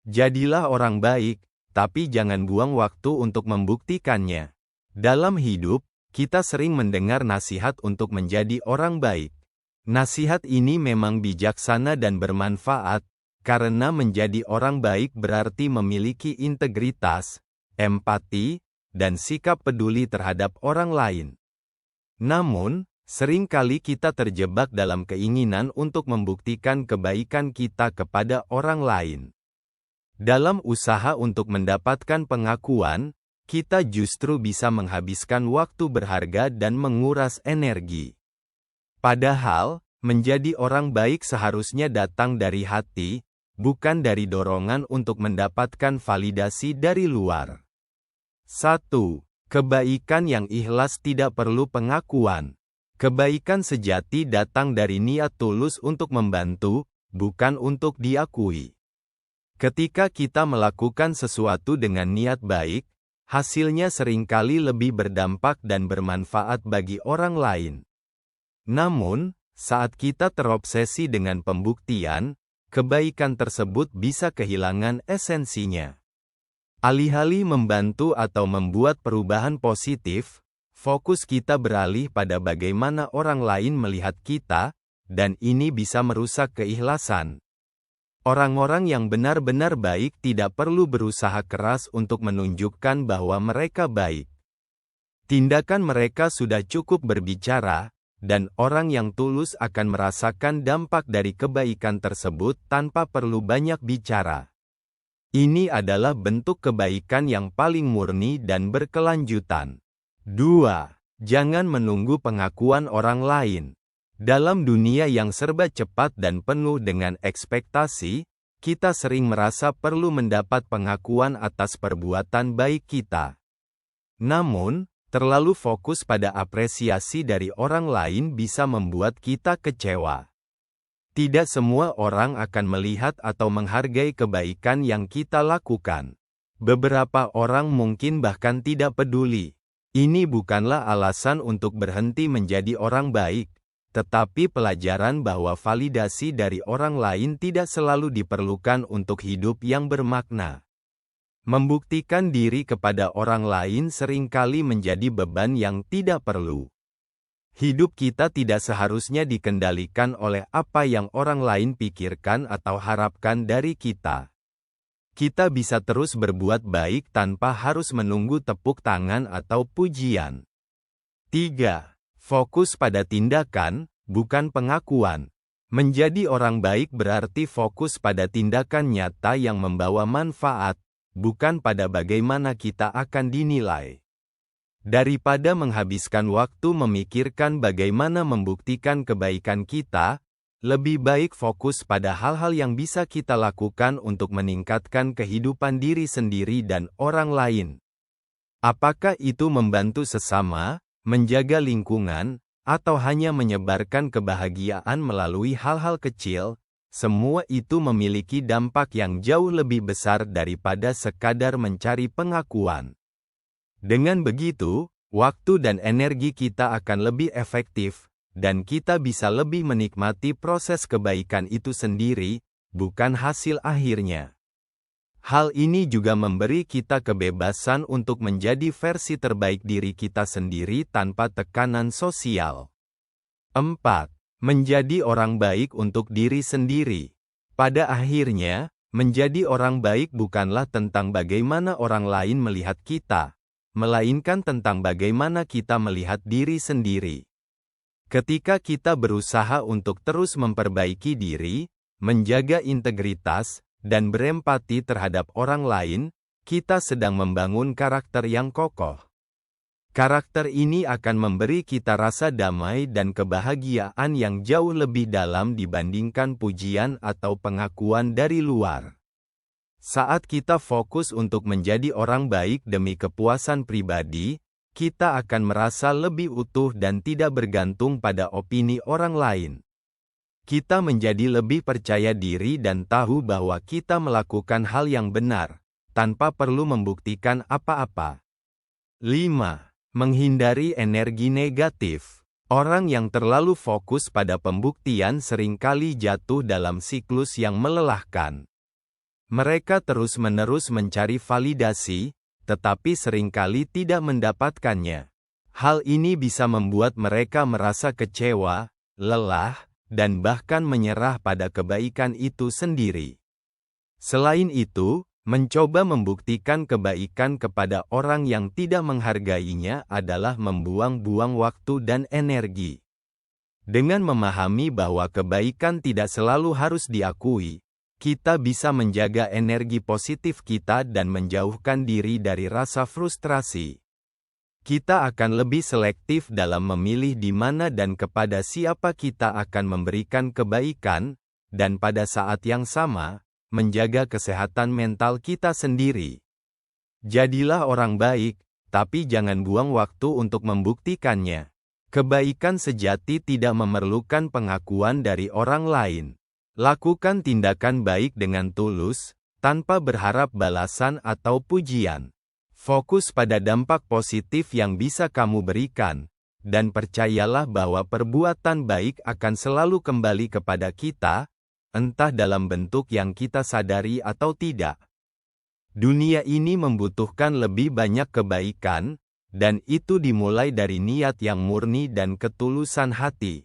Jadilah orang baik, tapi jangan buang waktu untuk membuktikannya. Dalam hidup, kita sering mendengar nasihat untuk menjadi orang baik. Nasihat ini memang bijaksana dan bermanfaat, karena menjadi orang baik berarti memiliki integritas, empati, dan sikap peduli terhadap orang lain. Namun, seringkali kita terjebak dalam keinginan untuk membuktikan kebaikan kita kepada orang lain. Dalam usaha untuk mendapatkan pengakuan, kita justru bisa menghabiskan waktu berharga dan menguras energi. Padahal, menjadi orang baik seharusnya datang dari hati, bukan dari dorongan untuk mendapatkan validasi dari luar. 1. Kebaikan yang ikhlas tidak perlu pengakuan. Kebaikan sejati datang dari niat tulus untuk membantu, bukan untuk diakui. Ketika kita melakukan sesuatu dengan niat baik, hasilnya seringkali lebih berdampak dan bermanfaat bagi orang lain. Namun, saat kita terobsesi dengan pembuktian, kebaikan tersebut bisa kehilangan esensinya. Alih-alih membantu atau membuat perubahan positif, fokus kita beralih pada bagaimana orang lain melihat kita, dan ini bisa merusak keikhlasan. Orang-orang yang benar-benar baik tidak perlu berusaha keras untuk menunjukkan bahwa mereka baik. Tindakan mereka sudah cukup berbicara, dan orang yang tulus akan merasakan dampak dari kebaikan tersebut tanpa perlu banyak bicara. Ini adalah bentuk kebaikan yang paling murni dan berkelanjutan. 2. Jangan menunggu pengakuan orang lain. Dalam dunia yang serba cepat dan penuh dengan ekspektasi, kita sering merasa perlu mendapat pengakuan atas perbuatan baik kita. Namun, terlalu fokus pada apresiasi dari orang lain bisa membuat kita kecewa. Tidak semua orang akan melihat atau menghargai kebaikan yang kita lakukan. Beberapa orang mungkin bahkan tidak peduli. Ini bukanlah alasan untuk berhenti menjadi orang baik, tetapi pelajaran bahwa validasi dari orang lain tidak selalu diperlukan untuk hidup yang bermakna. Membuktikan diri kepada orang lain seringkali menjadi beban yang tidak perlu. Hidup kita tidak seharusnya dikendalikan oleh apa yang orang lain pikirkan atau harapkan dari kita. Kita bisa terus berbuat baik tanpa harus menunggu tepuk tangan atau pujian. 3. Fokus pada tindakan, bukan pengakuan. Menjadi orang baik berarti fokus pada tindakan nyata yang membawa manfaat, bukan pada bagaimana kita akan dinilai. Daripada menghabiskan waktu memikirkan bagaimana membuktikan kebaikan kita, lebih baik fokus pada hal-hal yang bisa kita lakukan untuk meningkatkan kehidupan diri sendiri dan orang lain. Apakah itu membantu sesama, menjaga lingkungan, atau hanya menyebarkan kebahagiaan melalui hal-hal kecil, semua itu memiliki dampak yang jauh lebih besar daripada sekadar mencari pengakuan. Dengan begitu, waktu dan energi kita akan lebih efektif, dan kita bisa lebih menikmati proses kebaikan itu sendiri, bukan hasil akhirnya. Hal ini juga memberi kita kebebasan untuk menjadi versi terbaik diri kita sendiri tanpa tekanan sosial. 4. Menjadi orang baik untuk diri sendiri. Pada akhirnya, menjadi orang baik bukanlah tentang bagaimana orang lain melihat kita, melainkan tentang bagaimana kita melihat diri sendiri. Ketika kita berusaha untuk terus memperbaiki diri, menjaga integritas, dan berempati terhadap orang lain, kita sedang membangun karakter yang kokoh. Karakter ini akan memberi kita rasa damai dan kebahagiaan yang jauh lebih dalam dibandingkan pujian atau pengakuan dari luar. Saat kita fokus untuk menjadi orang baik demi kepuasan pribadi, kita akan merasa lebih utuh dan tidak bergantung pada opini orang lain. Kita menjadi lebih percaya diri dan tahu bahwa kita melakukan hal yang benar, tanpa perlu membuktikan apa-apa. 5. Menghindari energi negatif. Orang yang terlalu fokus pada pembuktian seringkali jatuh dalam siklus yang melelahkan. Mereka terus-menerus mencari validasi, tetapi seringkali tidak mendapatkannya. Hal ini bisa membuat mereka merasa kecewa, lelah, dan bahkan menyerah pada kebaikan itu sendiri. Selain itu, mencoba membuktikan kebaikan kepada orang yang tidak menghargainya adalah membuang-buang waktu dan energi. Dengan memahami bahwa kebaikan tidak selalu harus diakui, kita bisa menjaga energi positif kita dan menjauhkan diri dari rasa frustrasi. Kita akan lebih selektif dalam memilih di mana dan kepada siapa kita akan memberikan kebaikan, dan pada saat yang sama, menjaga kesehatan mental kita sendiri. Jadilah orang baik, tapi jangan buang waktu untuk membuktikannya. Kebaikan sejati tidak memerlukan pengakuan dari orang lain. Lakukan tindakan baik dengan tulus, tanpa berharap balasan atau pujian. Fokus pada dampak positif yang bisa kamu berikan, dan percayalah bahwa perbuatan baik akan selalu kembali kepada kita, entah dalam bentuk yang kita sadari atau tidak. Dunia ini membutuhkan lebih banyak kebaikan, dan itu dimulai dari niat yang murni dan ketulusan hati.